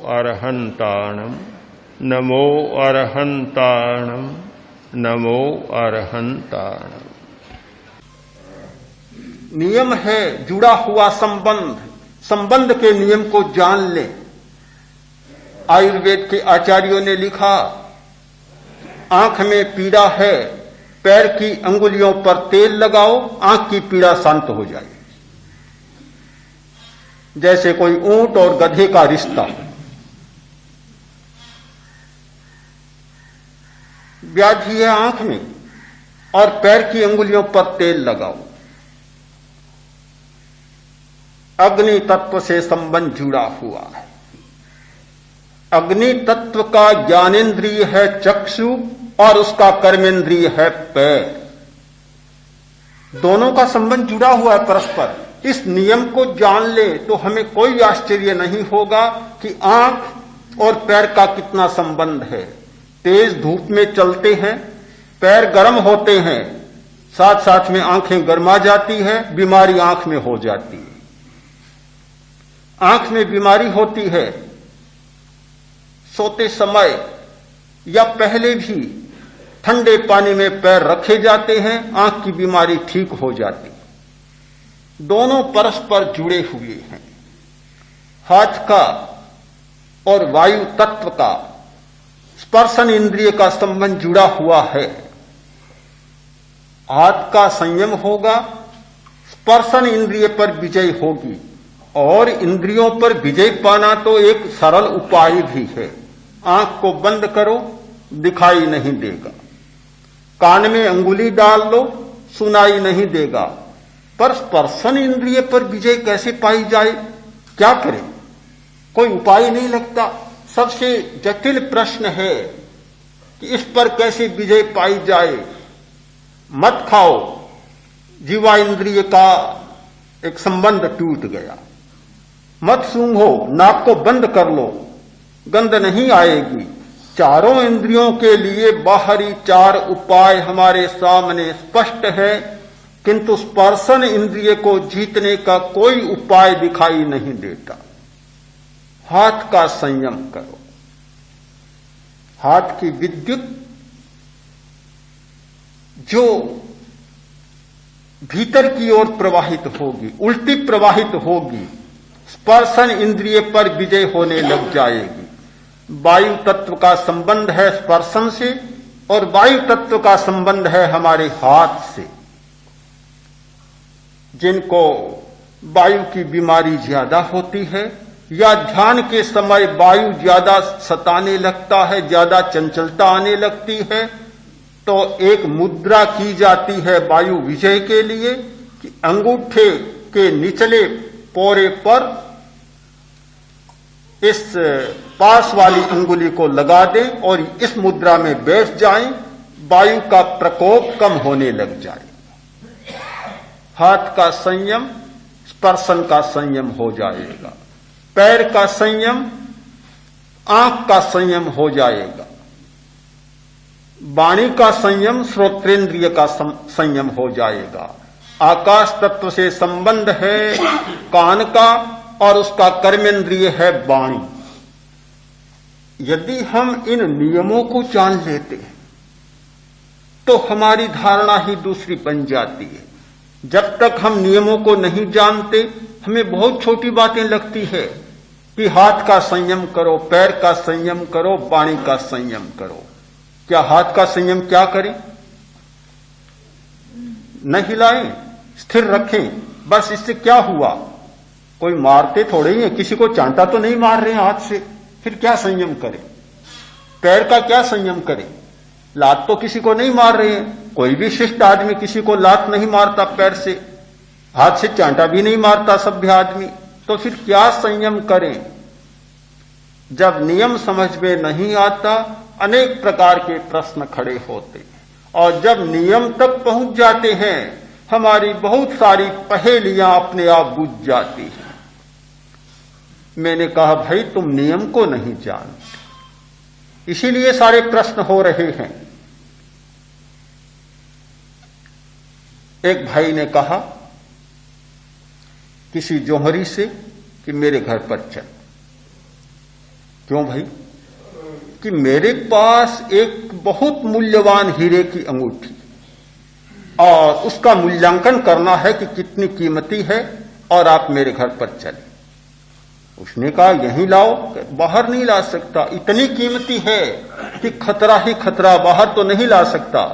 अरहन्ताणम् नमो अरहन्ताणम् नमो अरहन्ताणम्। नियम है जुड़ा हुआ संबंध, संबंध के नियम को जान ले। आयुर्वेद के आचार्यों ने लिखा, आंख में पीड़ा है, पैर की अंगुलियों पर तेल लगाओ, आंख की पीड़ा शांत हो जाएगी। जैसे कोई ऊंट और गधे का रिश्ता। व्याधि है आंख में और पैर की अंगुलियों पर तेल लगाओ। अग्नि तत्व से संबंध जुड़ा हुआ है। अग्नि तत्व का ज्ञानेन्द्रिय है चक्षु और उसका कर्मेंद्रिय है पैर। दोनों का संबंध जुड़ा हुआ है परस्पर। इस नियम को जान ले तो हमें कोई आश्चर्य नहीं होगा कि आंख और पैर का कितना संबंध है। तेज धूप में चलते हैं, पैर गर्म होते हैं, साथ साथ में आंखें गर्मा जाती है, बीमारी आंख में हो जाती है। आंख में बीमारी होती है, सोते समय या पहले भी ठंडे पानी में पैर रखे जाते हैं, आंख की बीमारी ठीक हो जाती। दोनों परस्पर जुड़े हुए हैं। हाथ का और वायु तत्व का स्पर्शन इंद्रिय का संबंध जुड़ा हुआ है। हाथ का संयम होगा, स्पर्शन इंद्रिय पर विजय होगी। और इंद्रियों पर विजय पाना तो एक सरल उपाय भी है। आंख को बंद करो, दिखाई नहीं देगा। कान में अंगुली डाल लो, सुनाई नहीं देगा। पर स्पर्शन इंद्रिय पर विजय कैसे पाई जाए, क्या करें? कोई उपाय नहीं लगता। सबसे जटिल प्रश्न है कि इस पर कैसे विजय पाई जाए। मत खाओ, जीवा इंद्रिय का एक संबंध टूट गया। मत सूंघो, नाक को बंद कर लो, गंध नहीं आएगी। चारों इंद्रियों के लिए बाहरी चार उपाय हमारे सामने स्पष्ट है, किंतु स्पर्शन इंद्रिय को जीतने का कोई उपाय दिखाई नहीं देता। हाथ का संयम करो। हाथ की विद्युत जो भीतर की ओर प्रवाहित होगी, उल्टी प्रवाहित होगी, स्पर्शन इंद्रिय पर विजय होने लग जाएगी। वायु तत्व का संबंध है स्पर्शन से और वायु तत्व का संबंध है हमारे हाथ से। जिनको वायु की बीमारी ज्यादा होती है या ध्यान के समय वायु ज्यादा सताने लगता है, ज्यादा चंचलता आने लगती है, तो एक मुद्रा की जाती है वायु विजय के लिए कि अंगूठे के निचले पोरे पर इस पास वाली अंगुली को लगा दें और इस मुद्रा में बैठ जाएं, वायु का प्रकोप कम होने लग जाए। हाथ का संयम स्पर्शन का संयम हो जाएगा। पैर का संयम आंख का संयम हो जाएगा। वाणी का संयम श्रोत्रेंद्रिय का संयम हो जाएगा। आकाश तत्व से संबंध है कान का और उसका कर्मेंद्रिय है वाणी। यदि हम इन नियमों को जान लेते हैं तो हमारी धारणा ही दूसरी बन जाती है। जब तक हम नियमों को नहीं जानते, हमें बहुत छोटी बातें लगती है कि हाथ का संयम करो, पैर का संयम करो, वाणी का संयम करो। क्या हाथ का संयम क्या करें? न हिलाएं, स्थिर रखें, बस। इससे क्या हुआ? कोई मारते थोड़े ही है, किसी को चांटा तो नहीं मार रहे हैं हाथ से, फिर क्या संयम करें? पैर का क्या संयम करें? लात तो किसी को नहीं मार रहे हैं। कोई भी शिष्ट आदमी किसी को लात नहीं मारता पैर से, हाथ से चांटा भी नहीं मारता सभ्य आदमी, तो फिर क्या संयम करें? जब नियम समझ में नहीं आता, अनेक प्रकार के प्रश्न खड़े होते हैं, और जब नियम तक पहुंच जाते हैं, हमारी बहुत सारी पहेलियां अपने आप बुझ जाती हैं। मैंने कहा, भाई तुम नियम को नहीं जानते, इसीलिए सारे प्रश्न हो रहे हैं। एक भाई ने कहा किसी जोहरी से कि मेरे घर पर चल। क्यों भाई? कि मेरे पास एक बहुत मूल्यवान हीरे की अंगूठी और उसका मूल्यांकन करना है कि कितनी कीमती है और आप मेरे घर पर चले। उसने कहा यहीं लाओ। बाहर नहीं ला सकता, इतनी कीमती है कि खतरा ही खतरा, बाहर तो नहीं ला सकता,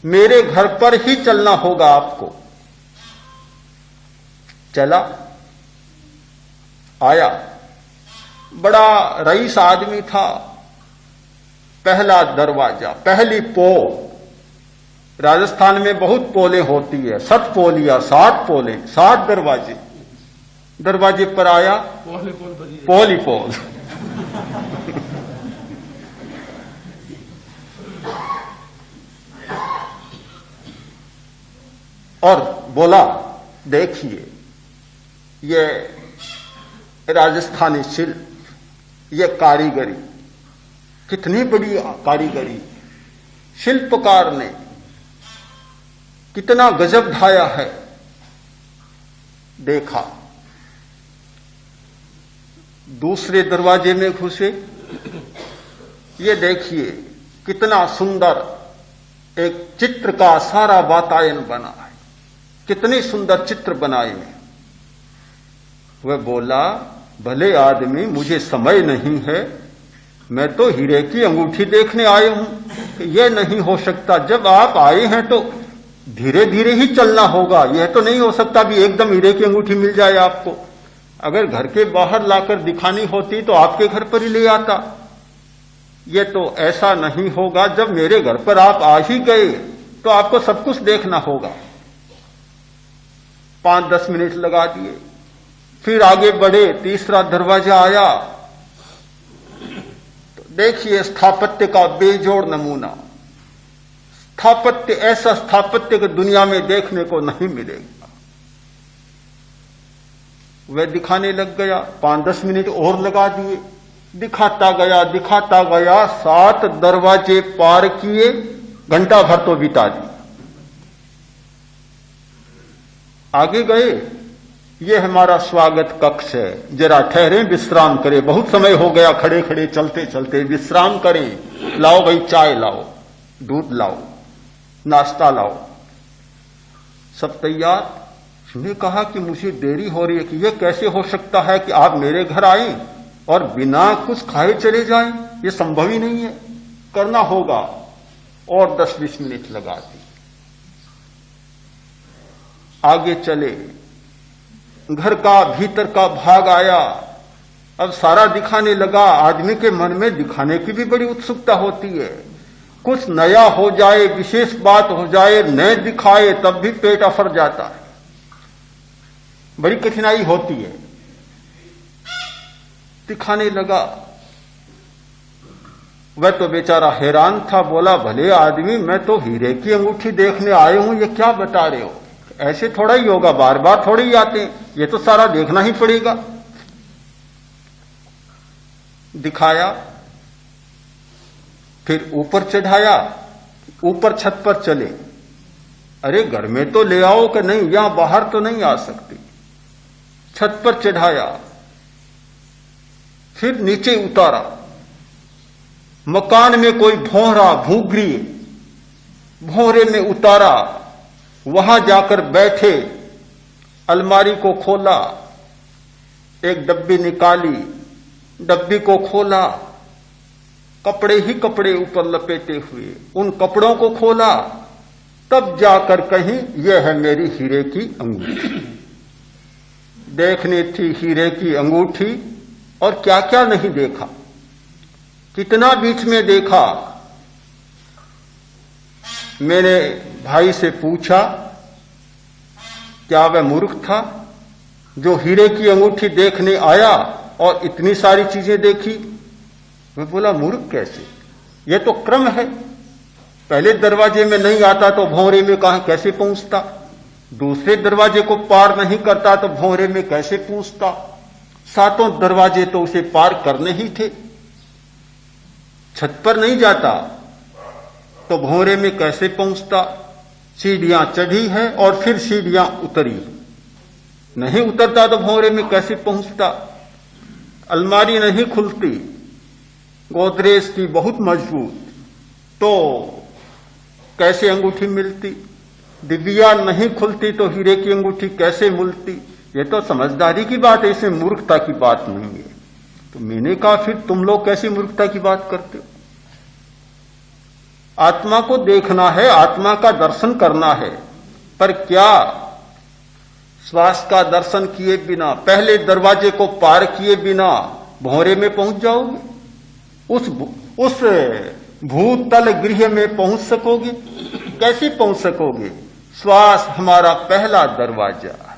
मेरे घर पर ही चलना होगा आपको। चला, आया, बड़ा रईस आदमी था। पहला दरवाजा, पहली पोल, राजस्थान में बहुत पोलें होती है, 7 पोलियां, 7 पोलें, 7 दरवाजे। दरवाजे पर आया, पोल ही पोल। और बोला देखिए ये राजस्थानी शिल्प, ये कारीगरी, कितनी बड़ी कारीगरी, शिल्पकार ने कितना गजब ढाया है। देखा, दूसरे दरवाजे में घुसे, ये देखिए कितना सुंदर एक चित्र का सारा वातायन बना है, कितने सुंदर चित्र बनाए हैं। वह बोला भले आदमी, मुझे समय नहीं है, मैं तो हीरे की अंगूठी देखने आया हूं। यह नहीं हो सकता, जब आप आए हैं तो धीरे धीरे ही चलना होगा। यह तो नहीं हो सकता भी एकदम हीरे की अंगूठी मिल जाए आपको। अगर घर के बाहर लाकर दिखानी होती तो आपके घर पर ही ले आता। यह तो ऐसा नहीं होगा, जब मेरे घर पर आप आ ही गए तो आपको सब कुछ देखना होगा। 5-10 मिनट लगा दिए, फिर आगे बढ़े, तीसरा दरवाजा आया तो देखिए स्थापत्य का बेजोड़ नमूना। स्थापत्य, ऐसा स्थापत्य की दुनिया में देखने को नहीं मिलेगा। वह दिखाने लग गया, 5-10 मिनट और लगा दिए, दिखाता गया 7 दरवाजे पार किए, घंटा भर तो बिता दी। आगे गए, ये हमारा स्वागत कक्ष है, जरा ठहरे, विश्राम करें, बहुत समय हो गया खड़े खड़े चलते चलते, विश्राम करें। लाओ भाई, चाय लाओ, दूध लाओ, नाश्ता लाओ। सब तैयार। उसने कहा कि मुझे देरी हो रही है, कि यह कैसे हो सकता है कि आप मेरे घर आए और बिना कुछ खाए चले जाएं? यह संभव ही नहीं है, करना होगा। और 10-20 मिनट लगा दी। आगे चले, घर का भीतर का भाग आया, अब सारा दिखाने लगा। आदमी के मन में दिखाने की भी बड़ी उत्सुकता होती है, कुछ नया हो जाए, विशेष बात हो जाए, न दिखाए तब भी पेट अफर जाता है, बड़ी कठिनाई होती है। दिखाने लगा, वह तो बेचारा हैरान था। बोला भले आदमी, मैं तो हीरे की अंगूठी देखने आए हूं, ये क्या बता रहे हो? ऐसे थोड़ा ही होगा, बार बार थोड़ी ही आते हैं, ये तो सारा देखना ही पड़ेगा। दिखाया, फिर ऊपर चढ़ाया, ऊपर छत पर चले। अरे घर में तो ले आओ कि नहीं, यहां बाहर तो नहीं आ सकती। छत पर चढ़ाया, फिर नीचे उतारा। मकान में कोई भौंरा, भूगरी, भौरे में उतारा, वहां जाकर बैठे, अलमारी को खोला, एक डब्बी निकाली, डब्बी को खोला, कपड़े ही कपड़े ऊपर लपेटे हुए, उन कपड़ों को खोला, तब जाकर कहीं यह है मेरी हीरे की अंगूठी। देखनी थी हीरे की अंगूठी, और क्या क्या नहीं देखा, कितना बीच में देखा। मैंने भाई से पूछा, क्या वह मूर्ख था जो हीरे की अंगूठी देखने आया और इतनी सारी चीजें देखी? मैं बोला मूर्ख कैसे, यह तो क्रम है। पहले दरवाजे में नहीं आता तो भौरे में कहां कैसे पहुंचता, दूसरे दरवाजे को पार नहीं करता तो भौरे में कैसे पहुंचता, 7 दरवाजे तो उसे पार करने ही थे। छत पर नहीं जाता तो भौरे में कैसे पहुंचता? सीढ़ियां चढ़ी है और फिर सीढ़ियां उतरी, नहीं उतरता तो भौरे में कैसे पहुंचता? अलमारी नहीं खुलती, गोदरेज की बहुत मजबूत, तो कैसे अंगूठी मिलती? दिव्या नहीं खुलती तो हीरे की अंगूठी कैसे मिलती? ये तो समझदारी की बात है, इसमें मूर्खता की बात नहीं है। तो मैंने कहा फिर तुम लोग कैसी मूर्खता की बात करते हो? आत्मा को देखना है, आत्मा का दर्शन करना है, पर क्या श्वास का दर्शन किए बिना, पहले दरवाजे को पार किए बिना भौरे में पहुंच जाओगे? उस भूतल गृह में पहुंच सकोगे? कैसे पहुंच सकोगे? श्वास हमारा पहला दरवाजा है,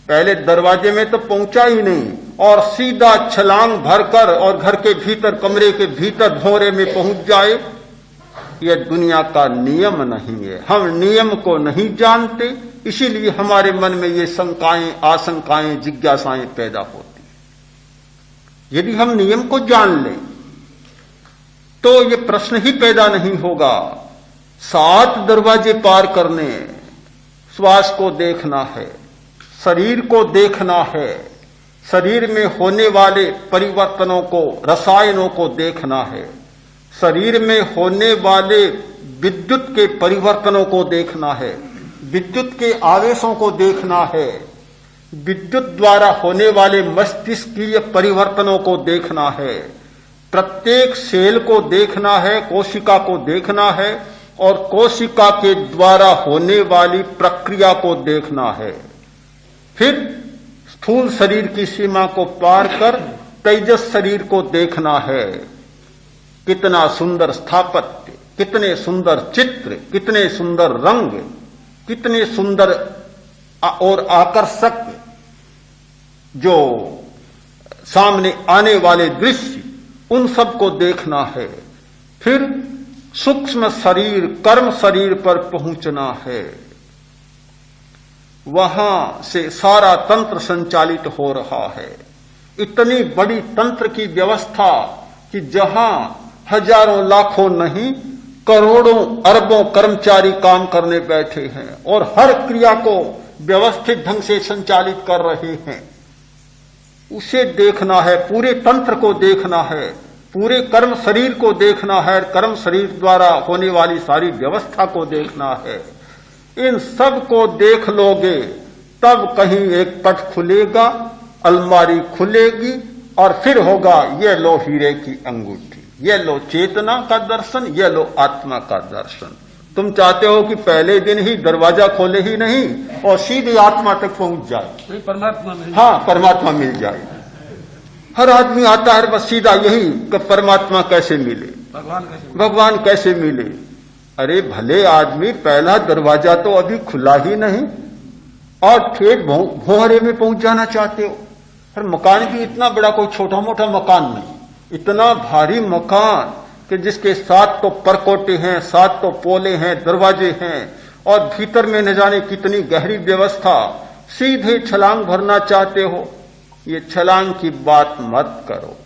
पहले दरवाजे में तो पहुंचा ही नहीं और सीधा छलांग भरकर और घर के भीतर, कमरे के भीतर भौरे में पहुंच जाए, यह दुनिया का नियम नहीं है। हम नियम को नहीं जानते, इसीलिए हमारे मन में ये शंकाएं, आशंकाएं, जिज्ञासाएं पैदा होती। यदि हम नियम को जान लें तो ये प्रश्न ही पैदा नहीं होगा। 7 दरवाजे पार करने, श्वास को देखना है, शरीर को देखना है, शरीर में होने वाले परिवर्तनों को, रसायनों को देखना है, शरीर में होने वाले विद्युत के परिवर्तनों को देखना है, विद्युत के आवेशों को देखना है, विद्युत द्वारा होने वाले मस्तिष्कीय परिवर्तनों को देखना है, प्रत्येक सेल को देखना है, कोशिका को देखना है और कोशिका के द्वारा होने वाली प्रक्रिया को देखना है। फिर स्थूल शरीर की सीमा को पार कर तेजस शरीर को देखना है। कितना सुंदर स्थापत्य, कितने सुंदर चित्र, कितने सुंदर रंग, कितने सुंदर और आकर्षक जो सामने आने वाले दृश्य, उन सब को देखना है। फिर सूक्ष्म शरीर, कर्म शरीर पर पहुंचना है। वहां से सारा तंत्र संचालित हो रहा है। इतनी बड़ी तंत्र की व्यवस्था कि जहां हजारों लाखों नहीं, करोड़ों अरबों कर्मचारी काम करने बैठे हैं और हर क्रिया को व्यवस्थित ढंग से संचालित कर रहे हैं। उसे देखना है, पूरे तंत्र को देखना है, पूरे कर्म शरीर को देखना है, कर्म शरीर द्वारा होने वाली सारी व्यवस्था को देखना है। इन सब को देख लोगे तब कहीं एक पट खुलेगा, अलमारी खुलेगी और फिर होगा ये लो हीरे की अंगूठी, ये लो चेतना का दर्शन, ये लो आत्मा का दर्शन। तुम चाहते हो कि पहले दिन ही दरवाजा खोले ही नहीं और सीधे आत्मा तक पहुंच जाए, परमात्मा मिल, हाँ परमात्मा मिल जाए। हर आदमी आता है बस सीधा यही कि परमात्मा कैसे मिले, भगवान कैसे मिले। अरे भले आदमी, पहला दरवाजा तो अभी खुला ही नहीं और ठेठ भौहरे में पहुंच जाना चाहते हो। पर मकान भी इतना बड़ा, कोई छोटा मोटा मकान नहीं, इतना भारी मकान कि जिसके 7 तो परकोटे हैं, 7 तो पोले हैं, दरवाजे हैं और भीतर में न जाने कितनी गहरी व्यवस्था। सीधे छलांग भरना चाहते हो, ये छलांग की बात मत करो।